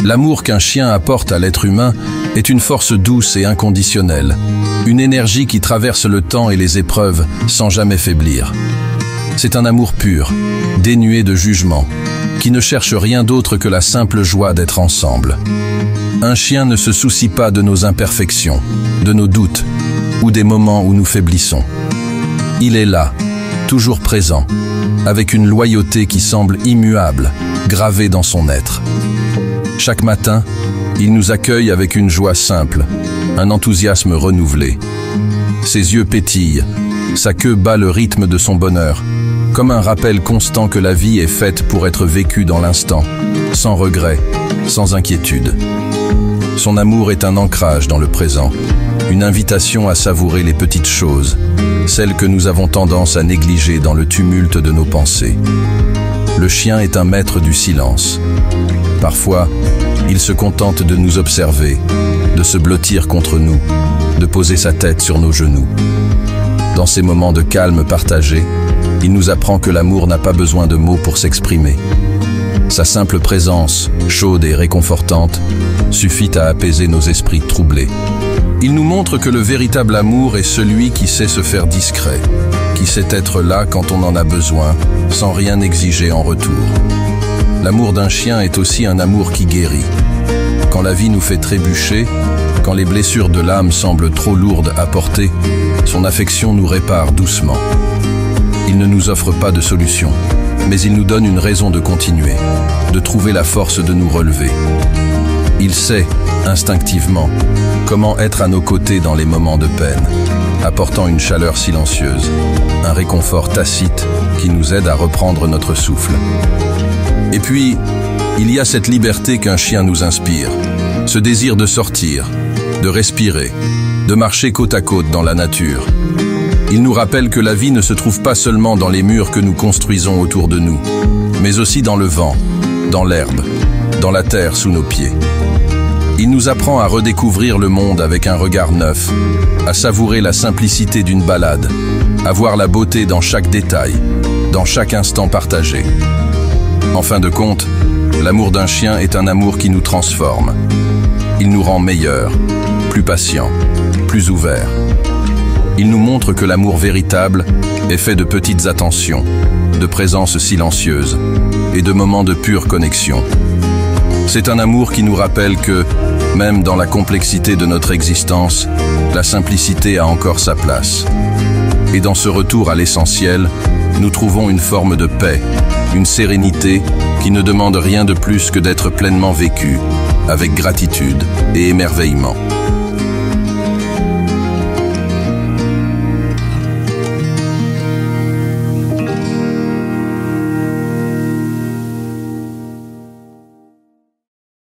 L'amour qu'un chien apporte à l'être humain est une force douce et inconditionnelle, une énergie qui traverse le temps et les épreuves sans jamais faiblir. C'est un amour pur, dénué de jugement, qui ne cherche rien d'autre que la simple joie d'être ensemble. Un chien ne se soucie pas de nos imperfections, de nos doutes ou des moments où nous faiblissons. Il est là, toujours présent, avec une loyauté qui semble immuable, gravée dans son être. Chaque matin, il nous accueille avec une joie simple, un enthousiasme renouvelé. Ses yeux pétillent, sa queue bat le rythme de son bonheur, comme un rappel constant que la vie est faite pour être vécue dans l'instant, sans regret, sans inquiétude. Son amour est un ancrage dans le présent, une invitation à savourer les petites choses, celles que nous avons tendance à négliger dans le tumulte de nos pensées. Le chien est un maître du silence. Parfois, il se contente de nous observer, de se blottir contre nous, de poser sa tête sur nos genoux. Dans ces moments de calme partagé, il nous apprend que l'amour n'a pas besoin de mots pour s'exprimer. Sa simple présence, chaude et réconfortante, suffit à apaiser nos esprits troublés. Il nous montre que le véritable amour est celui qui sait se faire discret, qui sait être là quand on en a besoin, sans rien exiger en retour. L'amour d'un chien est aussi un amour qui guérit. Quand la vie nous fait trébucher, quand les blessures de l'âme semblent trop lourdes à porter, son affection nous répare doucement. Il ne nous offre pas de solution, mais il nous donne une raison de continuer, de trouver la force de nous relever. Il sait, instinctivement, comment être à nos côtés dans les moments de peine, apportant une chaleur silencieuse, un réconfort tacite qui nous aide à reprendre notre souffle. Et puis, il y a cette liberté qu'un chien nous inspire, ce désir de sortir, de respirer, de marcher côte à côte dans la nature. Il nous rappelle que la vie ne se trouve pas seulement dans les murs que nous construisons autour de nous, mais aussi dans le vent, dans l'herbe, dans la terre sous nos pieds. Il nous apprend à redécouvrir le monde avec un regard neuf, à savourer la simplicité d'une balade, à voir la beauté dans chaque détail, dans chaque instant partagé. En fin de compte, l'amour d'un chien est un amour qui nous transforme. Il nous rend meilleurs, plus patients, plus ouverts. Il nous montre que l'amour véritable est fait de petites attentions, de présences silencieuses et de moments de pure connexion. C'est un amour qui nous rappelle que, même dans la complexité de notre existence, la simplicité a encore sa place. Et dans ce retour à l'essentiel, nous trouvons une forme de paix, une sérénité qui ne demande rien de plus que d'être pleinement vécue, avec gratitude et émerveillement.